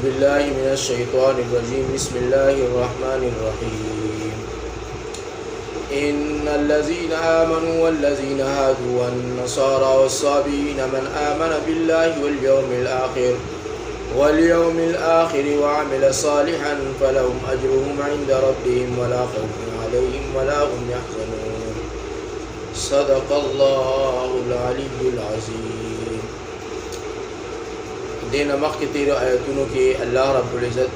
बिल्लाहि मिनश शैतानिर रजीम बिस्मिल्लाहिर रहमानिर रहीम इन्नल्लज़ीना आमनू वल्लज़ीना हादू वन्नसारा वस्साबीना मन आमन बिल्लाहि वल आखिर वअमिल सालिहन फलहुम अज्रुहुम इंद रब्बिहिम वला खौफुन अलैहिम वला हुम यहज़नून। सदक़ल्लाहुल अलीयुल अज़ीम। दिन मख के 13 आयतों के अल्लाह रब्बुल इज़्ज़त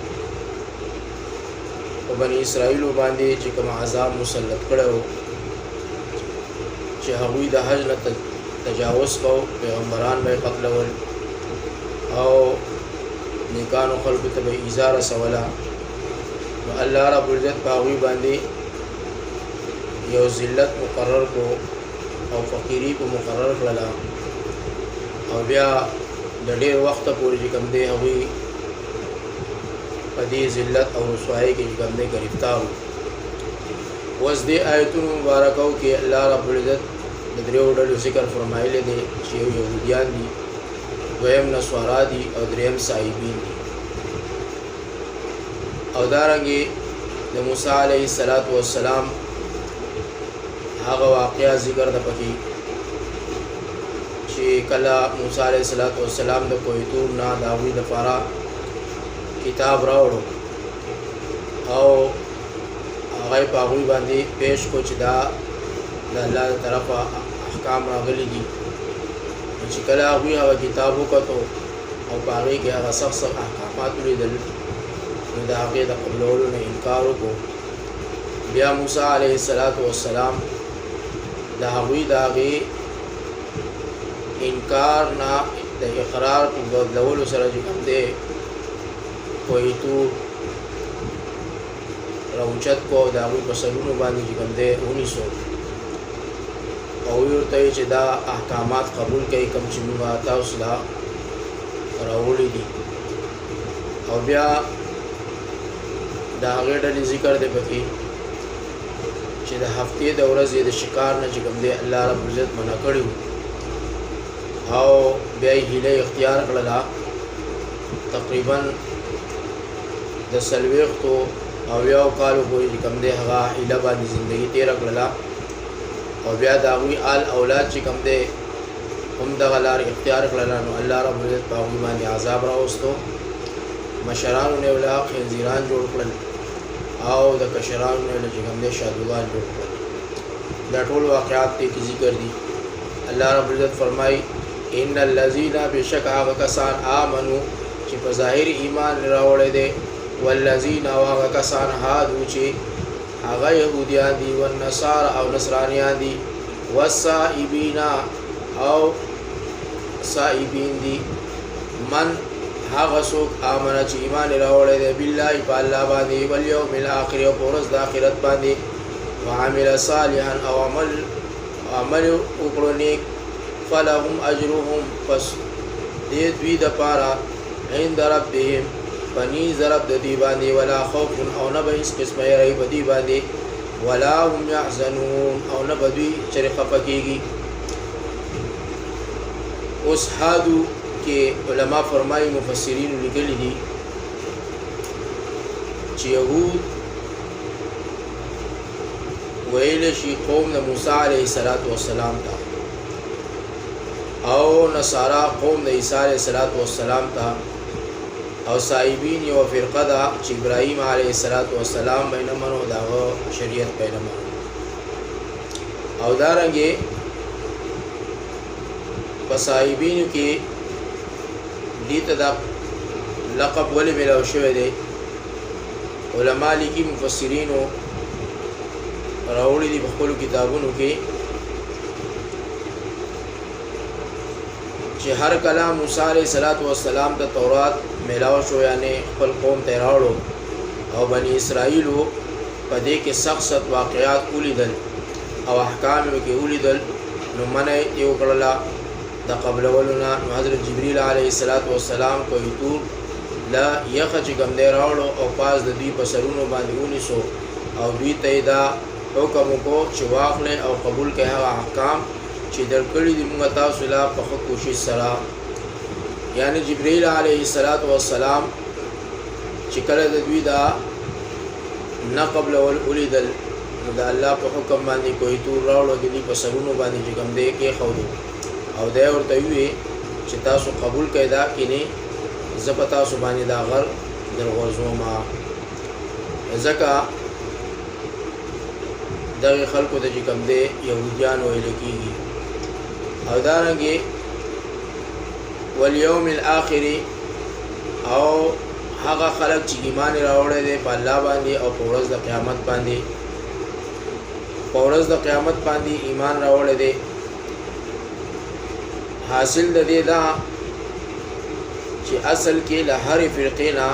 बनी इसराइल बांधे ची कम आज़ाब मुसल्लत करो ची हगुई दा हज न तजावुज़ को पैगम्बरान में क़त्ल वल और निकान खल्क़ तब इज़ार सवला तो अल्लाह रब्बुल इज़्ज़त पागुई बांधे यो ज़िल्लत मुक़र्रर को और फ़कीरी को मुक़र्रर कला और ब्या ढेर वक्त पूरी जिकम दे हुई पदी ज़िल्लत और रसवाई के जिकम दे गिरफ्तार वज़दे आयतुन मुबारक के अल्लाह रब्बुल इज़्ज़त दरे उडल ज़िक्र फरमाइल दे शेव यहूदियान दी वयम नस्वारा दी और द्रेम साहिबीन दी और दारंगे मूसा अलैहिस्सलातु वस्सलाम हागा वाक़या ज़िक्र द पकी कला मूसा अलैहिस्सलातु वस्सलाम द कोई तूर ना दावी दफारा किताब रावड़ो और आगे पागुई बांधी पेश को चिदा अल्लाह तरफ अहकाम रागली दी चिकला हुई हवा किताबों का तो और पागे के अगर सख्त अहकामात दल दागे दबलोल ने इनकारों को बिया मूसा अलैहिस्सलातु वस्सलाम दाहुई दागे इनकार ना इकरार बदलवल सर जिकम दे कोई तो रौचत को दावी पसलून बांधी जिकम दे 1900 और दा अहकामात कबूल कई कम चिमुगा आता उसला रावली दी और ब्या दागे डली जिक्र दे बकी दा हफ्ते दौरज ये शिकार न जिकम दे अल्लाह रब्बुल इज़्ज़त मना करी और ब्याई हिले इख्तियार कला तकरीबन 10 तो अव्या कालो पूरी जिकम दे हगा हिला बानी ज़िंदगी तेरा कला और ब्या दावी आल औलाद जिकम दे हम दगलार इख्तियार कला नो अल्लाह रब्बुल इज़्ज़त पागी मानी आज़ाब रावस्तो मशरान ने उला खंजीरान जोड़ कल आओ द कशरान ने जिकम दे शादुगान जोड़ कल दा टोल वाक़यात ते की ज़िक्र दी अल्लाह रब्बुल इज़्ज़त फरमाई इन्नल्लज़ीना बेशक आगा कसान आमनु ची ज़ाहिर ईमान रावड़े दे वल्लज़ीना आगा कसान हादू ची आगा यहूदियान दी वन्नसारा और नसरानियान दी वस्साइबीना और साइबीन दी मन हागा सोक आमना ची ईमान रावड़े दे बिल्लाहि पाल्ला बांधी वल्यौमिल आखिर और पोरस दाखिरत बांधी वअमिल सालिहन और अमल उकड़नेक फलहुम अज्रुहुम पस दे द्वी दपारा इंद रब्बिहिम पनी ज़रब दी बांधी वला खौफुन और न बहिस किस्म रही बदी बांधी वला हुम यहज़नून और न बदी चर खफकीगी। उस हादू के उलमा फरमाई मुफस्सिरीन लिखली दी यहूद वैल शी कौम न मूसा अलैहिस्सलातु वस्सलाम था और नसारा कौम द ईसा अलैहिस्सलातु वस्सलाम था और साइबीन यो फ़िरक़ा दा इब्राहीम अलैहिस्सलातु वस्सलाम बैन मनो दागो शरीयत बैन मनो और दारंगे साइबीन के लीत दा लक़ब वली मिला शवे दे उलमा लिखी मुफस्सिरीन रावड़ी दी बखुल किताबों के हर कलाम मूसा अलैहिस्सलातु वस्सलाम द तौरात मिलाओ शो यानी खल कौम तैराड़ो और बनी इसराइल हो पदे के सख्त वाक़यात उली दल और अहकाम के उली दल नुमन यो कला द कबल वलना हज़रत जिब्रील अलैहिस्सलातु वस्सलाम को तूर ला यख चिकम दे रावड़ो और पास दी पसरून बांधी 1900 और दी तैदा हुक्म को चवाखले और कबूल के अहकाम ची दरकड़ी दी मुंगता सुला पख कोशिश सरा यानी जिब्रील अलैहिस्सलातु वस्सलाम چې کله د دوی دا نه قبل ولیدل نو د الله په حکم باندې کوی تور راوړو د دې په سرونو باندې چې کوم دی کې خو او دا ورته وی چې تاسو قبول کړئ دا کینه زپتا سو باندې دا غر درغورځوما ځکه دغه خلکو ته چې کوم دی يهوديان ویل کیږي او دارنګه والیوم الاخر او هغه خلک چې ایمان راوړل دي په الله باندې او په ورځ د قیامت باندې ایمان راوړل دي حاصل د دې دا چې اصل کې له هر فرقې نه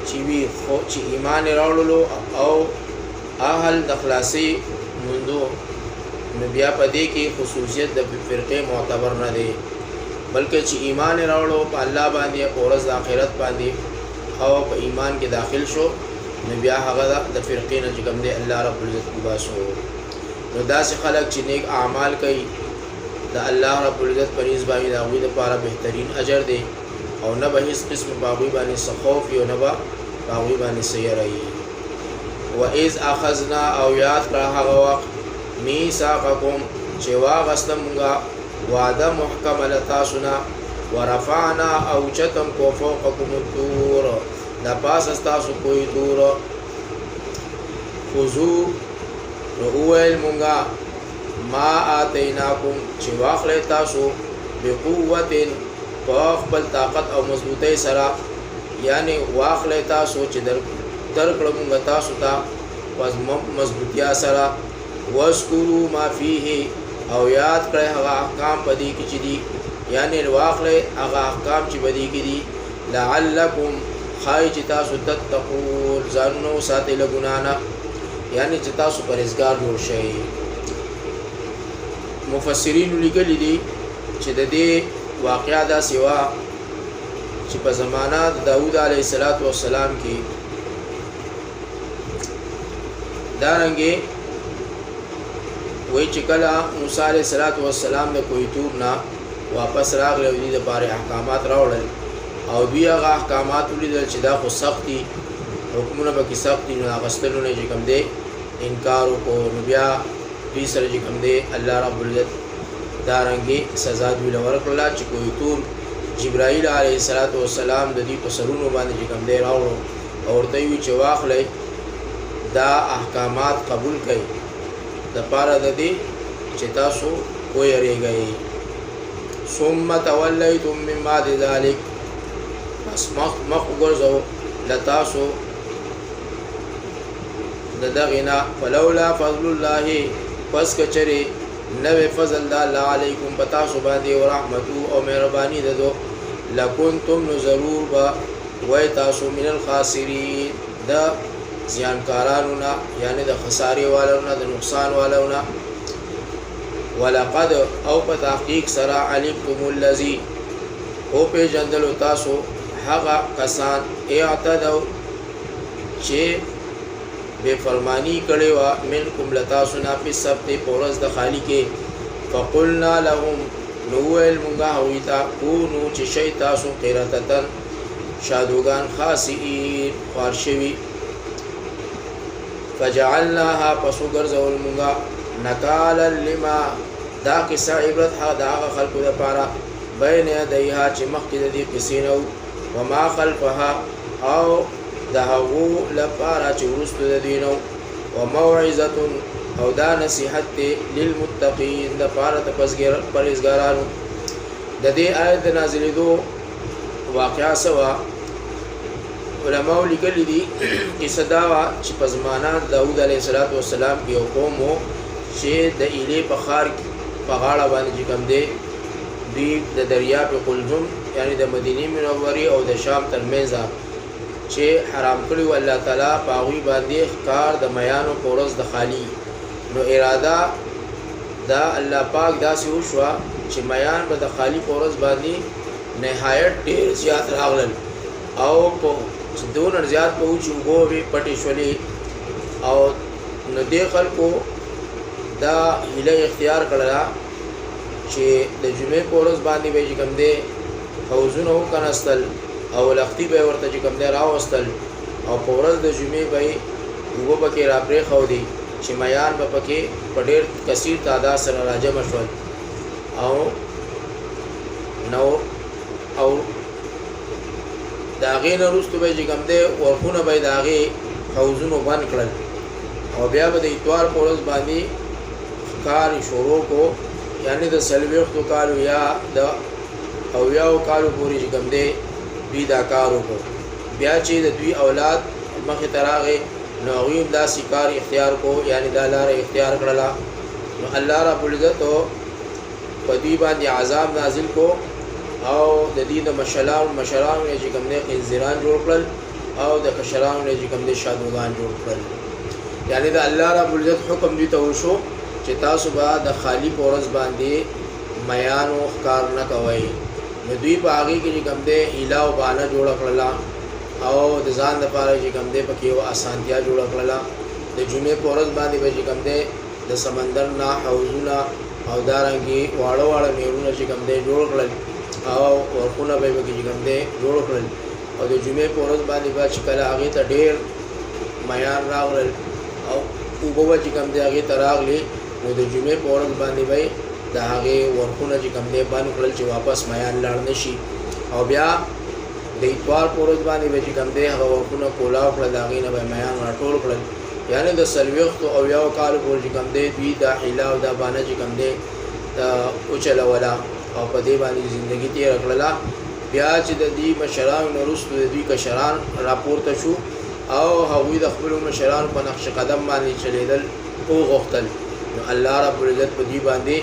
چې وی خو چې ایمان راوړلو او اهل د خلاصي مندو نو بیا په دې کې خصوصیت د فرقې معتبر نه دي بلکې چې ایمان راوړو په الله باندې او ورځ د آخرت باندې او په ایمان کې داخل شو نو بیا هغه د فرقې نه چې کوم دی الله رب العزت وباسو نو داسې خلک چې نیک اعمال کوي د الله رب العزت په نسبت باندې د هغوی لپاره بهترین اجر دی او نه به هیڅ قسم په هغوی باندې څه خوف وي او نه به په هغوی باندې څه یره وي وإذ أخذنا او یاد کړه هغه وخت میثاقکم چې واغسته مونږه وعده محکم له تاسو نه ورفعنا اوچتم کو فوقکم الطور د پاس تاسو کوئی دور خذو نو اول مونږه ما آتیناکم چې واخلې تاسو بقوت په خپل طاقت او مضبوطی سره یعنی واخلې تاسو چې درکړه مونږ تاسو ته پس مضبوطیا سره واذکروا ما فيه او یاد کړئ هغه احکام پدې کې چې دي یعنی واخلې هغه احکام چې پدې کې دي لعلکم خای چې تاسو تتقون ځانو ساتي له ګنا نه یعنی چې تاسو پرهیزګار جوړ شئ مفسرین لیکلي دي چې د دې واقعا دا سیوا چې په زمانہ د داوود علیه السلام کې دارنګه وای چې کله موسی علیه السلام د کوی تور نه واپس راغله د لپاره احکامات راوړل او بیا هغه احکامات ولیدل چې دا خو سختي حکمونه به کې سختي نه غستلو نه چې کوم دی انکار وکړو نو بیا دې سره چې کوم دی الله رب العزت دارنګه سزا دی ورکړل چې کوی تور جبرائیل علیه السلام د دې په سرونو باندې چې کوم دی راوړو او ورته وی چې واخلې دا احکامات قبول کړئ د پاره د دې چې تاسو ویریږئ ثم تولیتم من بعد ذلك پس مخ وګرځو لتاسو دغنا فلولا فضل الله پس کچری نوې فضل د الله علیکم پتاسو باندې او رحمت او مهرباني ددو لکنتم ضرور با وای تاسو من الخاسرین د زیانکارانو نه یعنی د خسارې والو نه د نقصان والو نه ولقد او په تحقیق سره علمتم الذی او په جندلو تاسو هغه کسان اعتدوا چې بے فرمانی کړي وا منکم لتاسو نه په سبت پورز د خالی کې فقلنا لهم نو المغا هویتا کونو چې شی تاسو قراتن شادوغان خاصین خارشوی فجعلناها پسوگر زول مونگا نکالا لما دا کسا عبرت حق دا آغا خلقو دا پارا بین یدیها چی مخی دا دی قسینو وما خلفها او دا هغو لپارا چی ورستو دا دینو وموعظتن او دا نصیحت دی للمتقین دا پارا تا پرزگارانو دا دی آیت دا نازلی دو واقعا سوا علماء لیکلی دي قصه دا چې په زمانہ داوود علیه السلام کې یو قوم چې د ایلې په خار په غاړه باندې کوم دی دوی د دریاب قلزم یعنی د مدینه منورې او د شام ترمنځ چې حرام کړی الله تعالی په هغه باندې ښکار د میانو پورز د خالی نو اراده دا الله پاک داسې وشو چې میان به د خالی پورز باندې نهایت ډیر زیات راغلل او په دون زیات په اوچو وګوري پټې شولې او نو دې خلکو دا هله اختیار کړلا چې د جمعې پورز باندې به کوم دې حوزونه وکنستل او لختی به ورته چې کوم دی راوستل او په ورځ د جمعې به اوبه پکې را پرېښودې چې میان به پکې په ډېر کثیر تعداد سره راجمع شول او د هغې نه وروسته به چې کوم دی ورخونه به د هغې حوضونو بند کړل او بیا به د اتوار په ورځ باندې ښکار شروع کو یعنې د 40 کالو یا د 80 کالو پورې چې کوم دی دوی دا کار وکړو بیا چې د دوی اولاد مخې ته راغی نو هغوی هم داسې کار اختیار کو یعنې دا لاره اختیار کړله نو الله رب العزت په دوی باندې عذاب نازل کو او د دې د مشرانو نه چې کوم دی خنزیران جوړ کړل او د کشرانو نه چې کوم دی شادوغان جوړ کړل یعنې د الله رب العزت حکم دوی ته وشو چې تاسو به د خالی په ورځ باندې میان او ښکار نه کوئ نو دوی په هغې کې چې کوم دی هیله او بهانه جوړه کړله او د ځان دپاره چې کوم دی پکې یوه اسانتیا جوړه کړله د جمعې په ورځ باندې به چې کوم دی د سمندر نه حوضونه او دارنګې واړه واړه میرونه چې کوم دی جوړ کړل او ورخونه به یې پکې چې کوم دی جوړ کړل او د جمعې په ورځ باندې به چې کله هغې ته ډېر میان راغلل او اوبه به چې کوم دی هغې ته راغلې نو د جمعې په ورځ باندې به د هغې ورخونه چې کوم دی بند کړل چې واپس میان لاړ نه شي او بیا د اتوار په ورځ باندې به چې کوم دی هغه ورخونه کولاو کړل د هغې نه به میان راټول کړل یعنې د 40 او 80 کالو پورې چې کوم دی دوی دا حیله او دا بانه چې کوم دی وچلوله او په دې باندې زندګي تېره کړله بیا چې د دې مشرانو نه وروسته د دوی کشران راپورته شو او هغوی د خپلو مشرانو په نقش قدم باندې چلیدل وغوښتل نو الله رب العزت په دوی باندې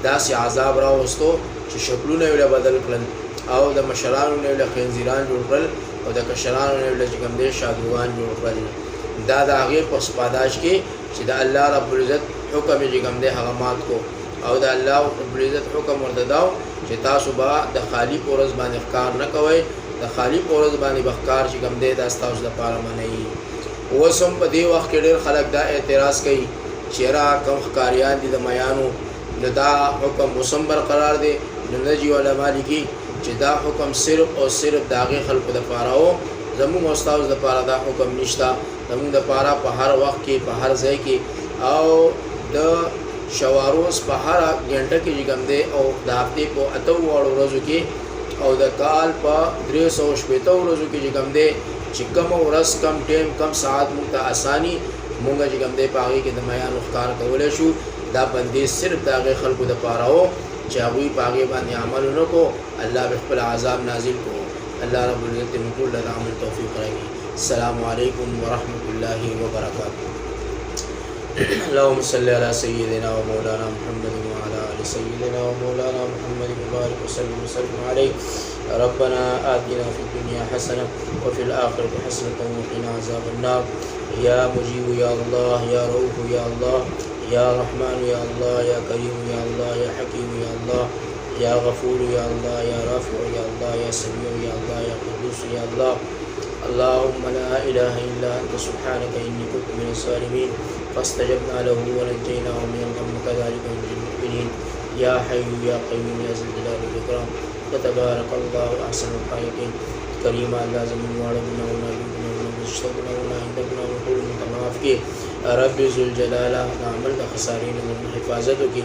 داسې عذاب راوستو چې شکلونه یې بدل کړل او د مشرانو نه یې خنزیران جوړ کړل او د کشرانو نه یې چې کوم دی شادوغان جوړ کړل دا د هغې په پاداش کې چې د الله رب العزت حکم یې چې کوم دی هغه مات کو او د الله رب العزت حکم ورته داو چې تاسو به د خالی په ورځ باندې ښکار نه کوئ د خالی په ورځ باندې به ښکار چې کوم دی دا ستاسو دپاره منعي اوس هم په دې وخت کې ډېر خلک دا اعتراض کوي چې یاره کوم ښکاریان دي د میانو نو دا حکم اوس هم برقرار دی نو نجي علما لیکي چې دا حکم صرف او صرف د هغې خلکو دپاره و زموږ او ستاسو دپاره دا حکم نشته زموږ دپاره په هر وخت کې په هر ځای کې او د شواروز په هر غنټه کې چې کوم دی او د هفتې په 8 ورځو کې او د کال په 360 ورځو کې چې کوم دی چې کم ورځ کم ټیم کم ساعت موږ ته اساني موږ چې کوم دی په هغې کې د میانو ښکار کولی شو دا بندیز صرف د هغې خلکو دپاره و چې هغوی په هغې باندې عمل ونه کو الله به خپل عذاب نازل کو الله رب العزت موږ ټول له د عمل توفیق راکړي السلام علیکم ورحمة الله وبرکاته اللهم صل على سيدنا ومولانا محمد وعلى آل سيدنا ومولانا محمد وبارك وسلم عليه ربنا آتنا في الدنيا حسنة وفي الآخرة حسنة وقنا عذاب النار يا مجيب يا الله يا رؤوف يا الله يا رحمن يا الله يا كريم يا الله يا حكيم يا الله يا غفور يا الله يا رافع يا الله يا سميع يا الله يا قدوس يا الله اللهم لا إله إلا أنت سبحانك إني كنت من الظالمين فاستجبنا له ونجيناه من الغم كذلك ننجي المؤمنين يا حي يا قيوم يا ذا الجلال والإكرام فتبارك الله أحسن الخالقين كريما لازم وعلمنا ونبينا ونشتغلنا ونعندنا ونقول متماف کے رب ذو الجلال نعمل دا خسارین من حفاظتو کی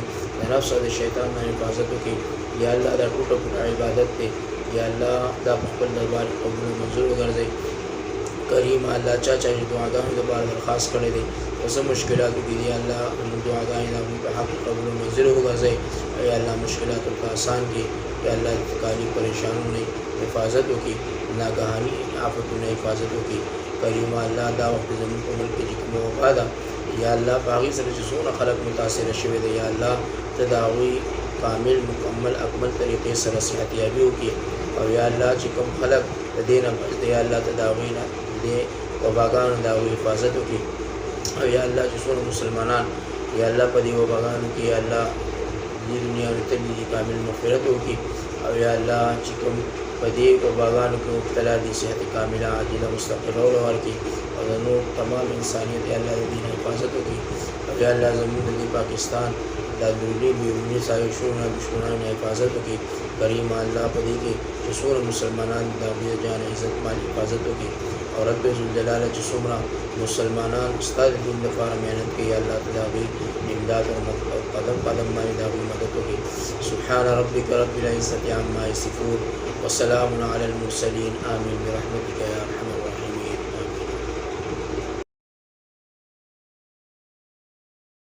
نفس دا شیطان نا حفاظتو کی یا اللہ دا ٹوٹا پھوٹا عبادت تے یا اللہ دا بخبل دربار قبول منظور وگرزے کریم اللہ چاچا جو دعاگاہوں دربار درخواست کرے دے وسا مشکلاتو کی یا اللہ دعاگاہیں دا بحق قبول منظور وگرزے یا اللہ مشکلاتو کا آسان کی یا اللہ کالی پریشانوں نے حفاظتو کی ناگہانی آفتوں نے حفاظتو کی کریم اللہ دا وقت زمین کو ملک جکم وفادا یا اللہ باغی سر جسون خلق متاثر شوید یا اللہ تداوی کامل مکمل اکمل طریقے سے صحتیابیوں کی اور یا اللہ چکم خلق دینا بجد یا اللہ تداوینا دے وباگان داوی حفاظتوں کی اور یا اللہ جسون مسلمانان یا اللہ پدی وباگانوں کی یا اللہ دی دنیا رتلی دی کامل مغفرتوں کی اور یا اللہ چکم پدی وباگانوں کی مبتلا دی صحت کاملہ عاجلہ مستقر اور کی اور نور تمام انسانیت یا اللہ دین حفاظتوں کی اور یا اللہ زمین دی پاکستان دا درونی بیرونی سایشونه دشمنان حفاظت وکړي. کریم الله په دې کې چې څومره مسلمانان د هغوی د جان عزت مال حفاظت وکړي او رب ذوالجلاله چې څومره مسلمانان ستا د دین لپاره محنت کوي الله ته د هغوی امداد او قدم قدم باندې د هغوی مدد وکړي. سبحان ربک رب العزة عما یصفون وسلام علی المرسلین آمین برحمتک یا ارحم الراحمین.